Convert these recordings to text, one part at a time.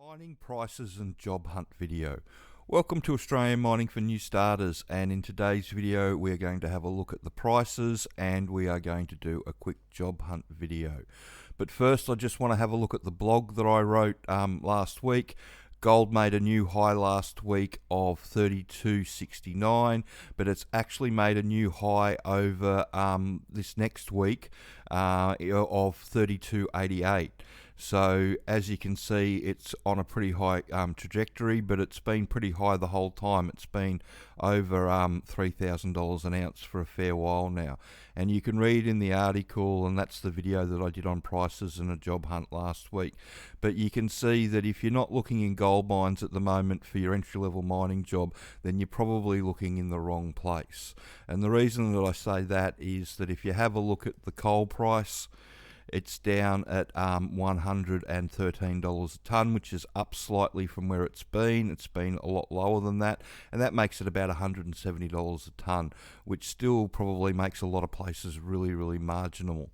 Mining prices and job hunt video. Welcome to Australian Mining for New Starters, and in today's video we're going to have a look at the prices and we are going to do a quick job hunt video. But first I just want to have a look at the blog that I wrote last week. Gold made a new high last week of 32.69, but it's actually made a new high over this next week of 32.88. So as you can see, it's on a pretty high trajectory, but it's been pretty high the whole time. It's been over $3,000 an ounce for a fair while now. And you can read in the article, and that's the video that I did on prices and a job hunt last week. But you can see that if you're not looking in gold mines at the moment for your entry-level mining job, then you're probably looking in the wrong place. And the reason that I say that is that if you have a look at the coal price, it's down at $113 a tonne, which is up slightly from where it's been. It's been a lot lower than that, and that makes it about $170 a tonne, which still probably makes a lot of places really, really marginal.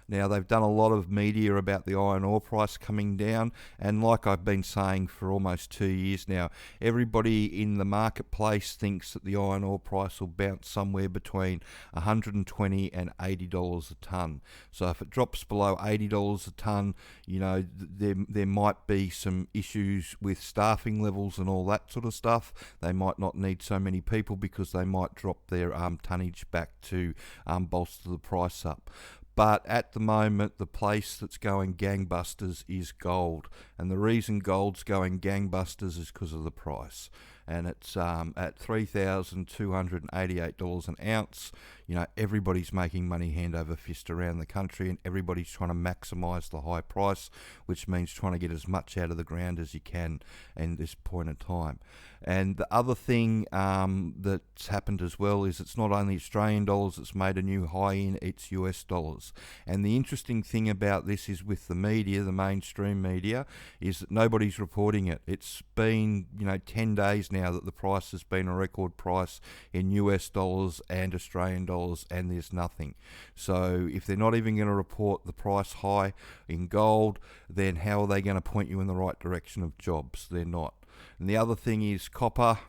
Now, they've done a lot of media about the iron ore price coming down, and like I've been saying for almost 2 years now, everybody in the marketplace thinks that the iron ore price will bounce somewhere between $120 and $80 a tonne. So if it drops below $80 a tonne, you know, there might be some issues with staffing levels and all that sort of stuff. They might not need so many people because they might drop their tonnage back to bolster the price up. But at the moment, the place that's going gangbusters is gold. And the reason gold's going gangbusters is because of the price. And it's at $3,288 an ounce. You know, everybody's making money hand over fist around the country, and everybody's trying to maximise the high price, which means trying to get as much out of the ground as you can in this point in time. And the other thing that's happened as well is it's not only Australian dollars that's made a new high in, it's US dollars. And the interesting thing about this is with the media, the mainstream media, is that nobody's reporting it. It's been, 10 days now that the price has been a record price in US dollars and Australian dollars, and there's nothing. So if they're not even going to report the price high in gold, then how are they going to point you in the right direction of jobs? They're not. And the other thing is copper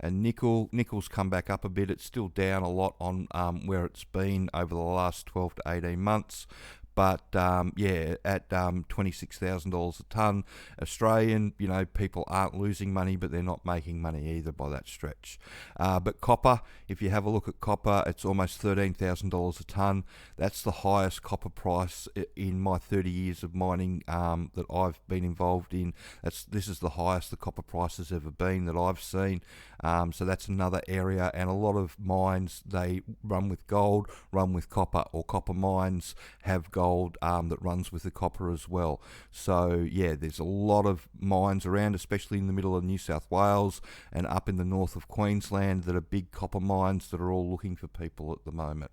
and nickel. Nickel's come back up a bit. It's still down a lot on where it's been over the last 12 to 18 months. But at $26,000 a tonne, Australian, people aren't losing money, but they're not making money either by that stretch. But copper, if you have a look at copper, it's almost $13,000 a tonne. That's the highest copper price in my 30 years of mining that I've been involved in. This is the highest the copper price has ever been that I've seen. So that's another area, and a lot of mines, they run with gold, run with copper, or copper mines have gold that runs with the copper as well. So yeah, there's a lot of mines around, especially in the middle of New South Wales and up in the north of Queensland, that are big copper mines that are all looking for people at the moment.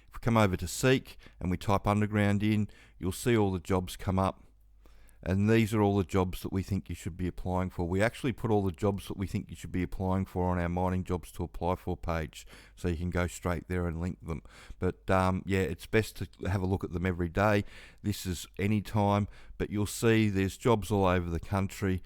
If we come over to Seek and we type underground in, you'll see all the jobs come up. And these are all the jobs that we think you should be applying for. We actually put all the jobs that we think you should be applying for on our mining jobs to apply for page, so you can go straight there and link them. But it's best to have a look at them every day. This is any time, but you'll see there's jobs all over the country.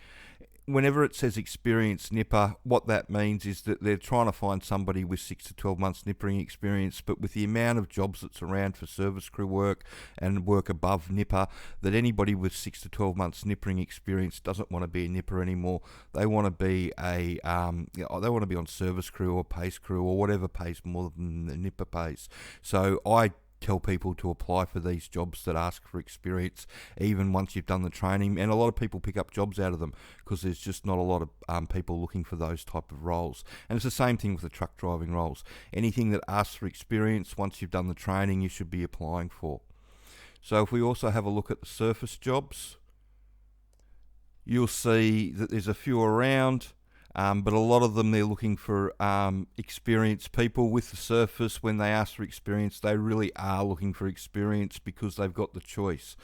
Whenever it says experienced nipper, what that means is that they're trying to find somebody with 6 to 12 months nippering experience, but with the amount of jobs that's around for service crew work and work above nipper, that anybody with 6 to 12 months nippering experience doesn't want to be a nipper anymore. They want to be they want to be on service crew or pace crew or whatever pays more than the nipper pays. So I tell people to apply for these jobs that ask for experience even once you've done the training, and a lot of people pick up jobs out of them because there's just not a lot of people looking for those type of roles. And it's the same thing with the truck driving roles. Anything that asks for experience once you've done the training, you should be applying for. So if we also have a look at the surface jobs, you'll see that there's a few around. But a lot of them, they're looking for experienced people. With the surface, when they ask for experience, they really are looking for experience because they've got the choice.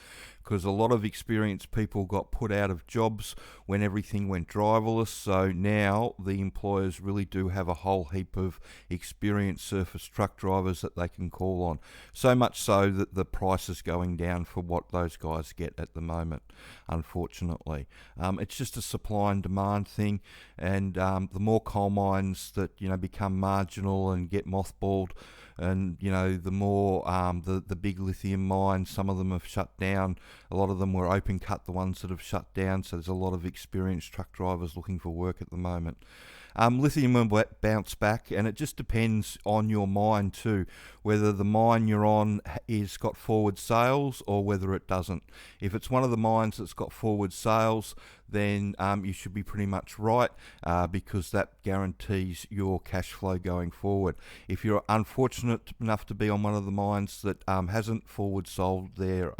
because a lot of experienced people got put out of jobs when everything went driverless. So now the employers really do have a whole heap of experienced surface truck drivers that they can call on. So much so that the price is going down for what those guys get at the moment, unfortunately. It's just a supply and demand thing, and the more coal mines that become marginal and get mothballed, and the more the big lithium mines, some of them have shut down. A lot of them were open cut, the ones that have shut down. So there's a lot of experienced truck drivers looking for work at the moment. Lithium will bounce back, and it just depends on your mine too, whether the mine you're on is got forward sales or whether it doesn't. If it's one of the mines that's got forward sales, then you should be pretty much right, because that guarantees your cash flow going forward. If you're unfortunate enough to be on one of the mines that hasn't forward sold their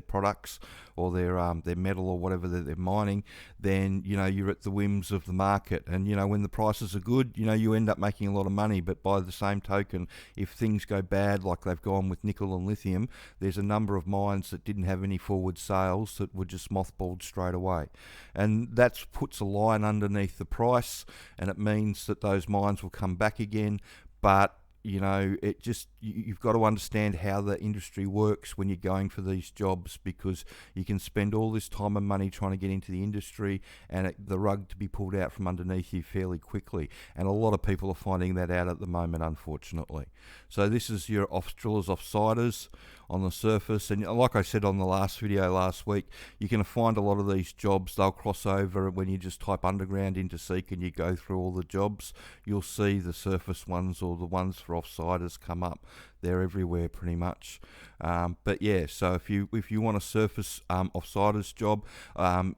products or their metal or whatever they're mining, then you're at the whims of the market. And when the prices are good, you end up making a lot of money. But by the same token, if things go bad like they've gone with nickel and lithium, there's a number of mines that didn't have any forward sales that were just mothballed straight away. And that puts a line underneath the price, and it means that those mines will come back again. But you've got to understand how the industry works when you're going for these jobs, because you can spend all this time and money trying to get into the industry and the rug to be pulled out from underneath you fairly quickly. And a lot of people are finding that out at the moment, unfortunately. So this is your off-drillers, off-siders on the surface. And like I said on the last video last week, you're going to find a lot of these jobs, they'll cross over when you just type underground into Seek and you go through all the jobs. You'll see the surface ones or the ones for off-siders come up. They're everywhere pretty much. But yeah, so if you want a surface off-siders job,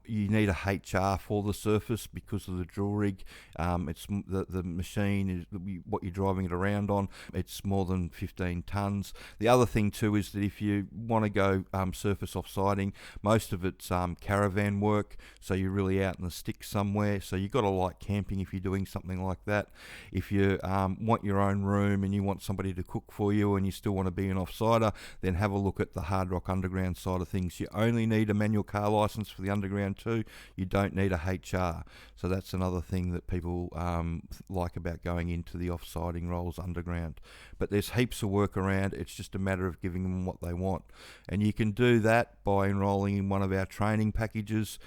you need a HR for the surface because of the drill rig. It's the machine is what you're driving it around on. It's more than 15 tons. The other thing too is that if you want to go surface off-siding, most of it's caravan work, so you're really out in the sticks somewhere. So you've got to like camping if you're doing something like that. If you want your own room and you want somebody to cook for you and you still want to be an off-sider, then have a look at the hard rock underground side of things. You only need a manual car license for the underground too. You don't need a HR. So that's another thing that people like about going into the off-siding roles underground. But there's heaps of work around. It's just a matter of giving them what they want. And you can do that by enrolling in one of our training packages.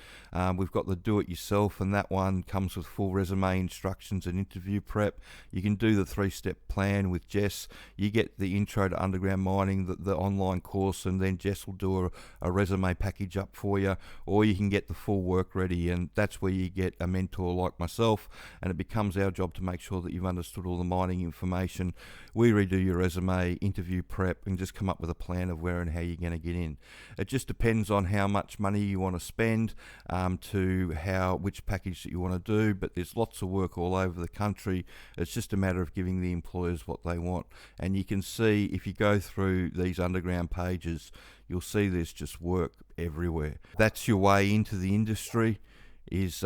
We've got the do-it-yourself, and that one comes with full resume instructions and interview prep. You can do the 3-step plan with Jess. You get the intro to underground mining, the online course, and then Jess will do a resume package up for you. Or you can get the full work ready, and that's where you get a mentor like myself, and it becomes our job to make sure that you've understood all the mining information. We redo your resume, interview prep, and just come up with a plan of where and how you're going to get in. It just depends on how much money you want to spend, to which package that you want to do, but there's lots of work all over the country. It's just a matter of giving the employers what they want. And you can see, if you go through these underground pages, you'll see there's just work everywhere. That's your way into the industry, is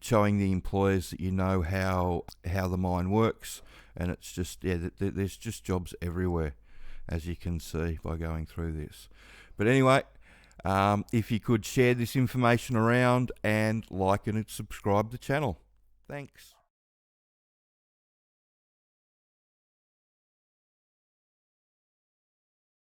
showing the employers that you know how the mine works. And it's just, there's just jobs everywhere, as you can see by going through this. But anyway, if you could share this information around and like and subscribe the channel. Thanks.